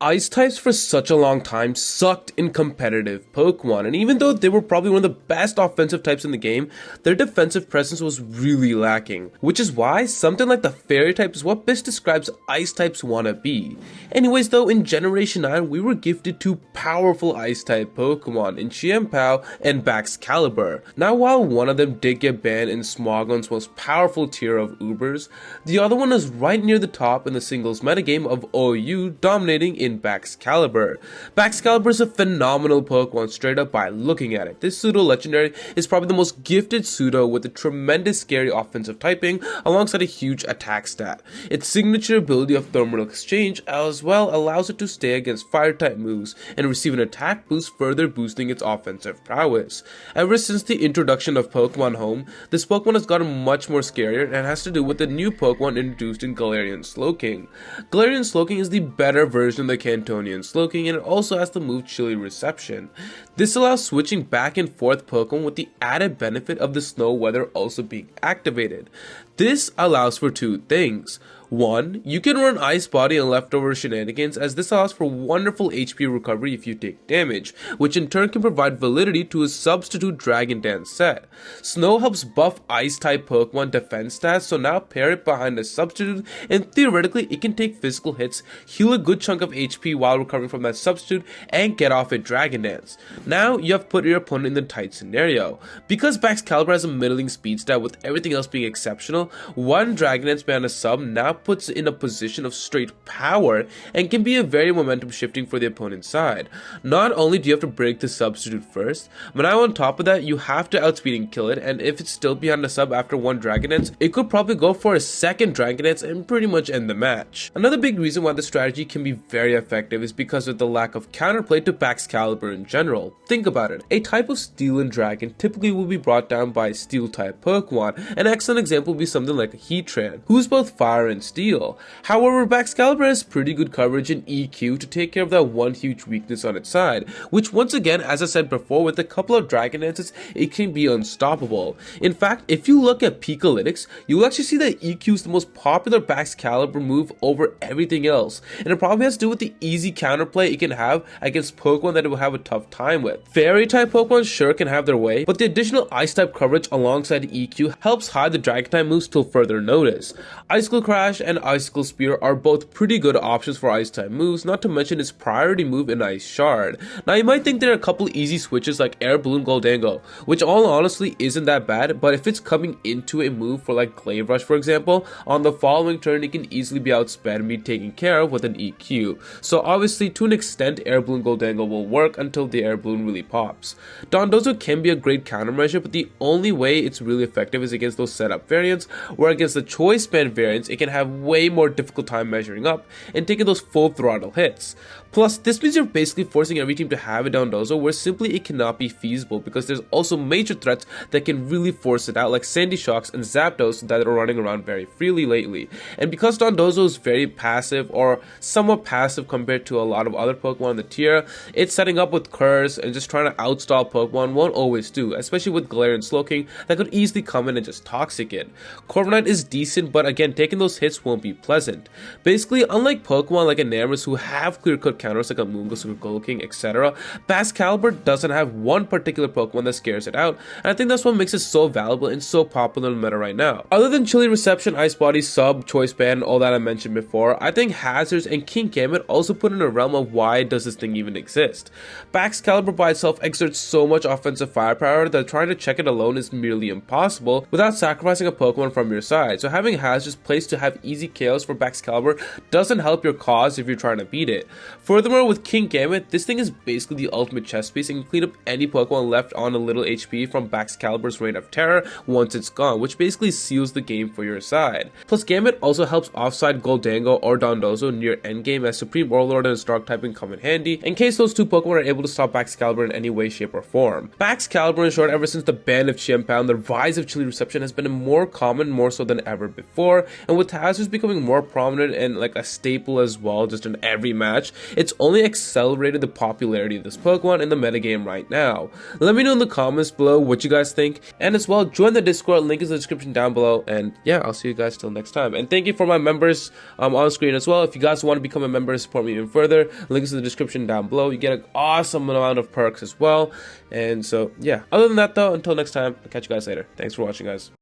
Ice types for such a long time sucked in competitive Pokemon, and even though they were probably one of the best offensive types in the game, their defensive presence was really lacking, which is why something like the Fairy type is what best describes Ice types wanna be. Anyways though, in Generation 9 we were gifted two powerful Ice type Pokemon in Chien Pao and Baxcalibur. Now while one of them did get banned in Smogon's most powerful tier of Ubers, the other one is right near the top in the singles metagame of OU, dominating in Baxcalibur. Baxcalibur is a phenomenal Pokemon straight up by looking at it. This pseudo legendary is probably the most gifted pseudo with a tremendous scary offensive typing alongside a huge attack stat. Its signature ability of Thermal Exchange as well allows it to stay against fire type moves and receive an attack boost, further boosting its offensive prowess. Ever since the introduction of Pokemon Home, this Pokemon has gotten much more scarier and has to do with the new Pokemon introduced in Galarian Slowking. Galarian Slowking is the better version of the Cantonian Slowking, and it also has the move Chilly Reception. This allows switching back and forth Pokemon with the added benefit of the snow weather also being activated. This allows for two things. One, you can run Ice Body and Leftover Shenanigans, as this allows for wonderful HP recovery if you take damage, which in turn can provide validity to a substitute Dragon Dance set. Snow helps buff Ice type Pokemon defense stats, so now pair it behind a substitute and theoretically it can take physical hits, heal a good chunk of HP while recovering from that substitute, and get off a Dragon Dance. Now you have put your opponent in the tight scenario. Because Baxcalibur has a middling speed stat with everything else being exceptional, one Dragon Dance behind a sub now puts it in a position of straight power and can be a very momentum shifting for the opponent's side. Not only do you have to break the substitute first, but now on top of that you have to outspeed and kill it, and if it's still behind the sub after one Dragon Dance, it could probably go for a second Dragon Dance and pretty much end the match. Another big reason why the strategy can be very effective is because of the lack of counterplay to Baxcalibur in general. Think about it, a type of Steel and Dragon typically will be brought down by a Steel type Pokemon. An excellent example would be something like a Heatran, who's both fire and steel. However, Baxcalibur has pretty good coverage in EQ to take care of that one huge weakness on its side, which once again, as I said before, with a couple of Dragon Dances, it can be unstoppable. In fact, if you look at Peakalytics, you'll actually see that EQ is the most popular Baxcalibur move over everything else, and it probably has to do with the easy counterplay it can have against Pokemon that it will have a tough time with. Fairy type Pokemon sure can have their way, but the additional Ice type coverage alongside EQ helps hide the Dragon type moves till further notice. Icicle Crash and Icicle Spear are both pretty good options for Ice type moves, not to mention its priority move in Ice Shard. Now you might think there are a couple easy switches like Air Balloon Goldango, which all honestly isn't that bad, but if it's coming into a move for like Glaive Rush for example, on the following turn it can easily be outsped and be taken care of with an EQ. So obviously to an extent Air Balloon Goldango will work until the Air Balloon really pops. Dondozo can be a great countermeasure, but the only way it's really effective is against those setup variants, where against the Choice Band variants it can have way more difficult time measuring up and taking those full throttle hits. Plus, this means you're basically forcing every team to have a Dondozo where simply it cannot be feasible, because there's also major threats that can really force it out, like Sandy Shocks and Zapdos that are running around very freely lately. And because Dondozo is very passive, or somewhat passive compared to a lot of other Pokemon in the tier, it's setting up with Curse and just trying to outstall Pokemon won't always do, especially with Galarian Slowking that could easily come in and just toxic it. Corviknight is decent, but again, taking those hits won't be pleasant. Basically, unlike Pokemon like Enamorus who have clear-cut counters like a Moongus or Glowking, etc., Baxcalibur doesn't have one particular Pokemon that scares it out, and I think that's what makes it so valuable and so popular in the meta right now. Other than Chilly Reception, Ice Body, Sub, Choice Band, all that I mentioned before, I think Hazards and Kingambit also put in a realm of why does this thing even exist. Baxcalibur by itself exerts so much offensive firepower that trying to check it alone is merely impossible without sacrificing a Pokemon from your side, so having Hazards placed to have easy KOs for Baxcalibur doesn't help your cause if you're trying to beat it. Furthermore, with Kingambit, this thing is basically the ultimate chess piece and can clean up any Pokemon left on a little HP from Baxcalibur's Reign of Terror once it's gone, which basically seals the game for your side. Plus, Gambit also helps offside Goldango or Dondozo near endgame, as Supreme Warlord and its Dark typing come in handy in case those two Pokemon are able to stop Baxcalibur in any way, shape, or form. Baxcalibur, in short, ever since the ban of Chien Pao and the rise of Chilly Reception, has been more common, more so than ever before, and with Hazard presence becoming more prominent and like a staple as well, just in every match, it's only accelerated the popularity of this Pokemon in the metagame right now. Let me know in the comments below what you guys think, and as well, join the Discord, link is in the description down below, and yeah, I'll see you guys till next time. And thank you for my members on screen as well. If you guys want to become a member and support me even further, link is in the description down below. You get an awesome amount of perks as well. And so yeah, other than that though, until next time, I'll catch you guys later. Thanks for watching, guys.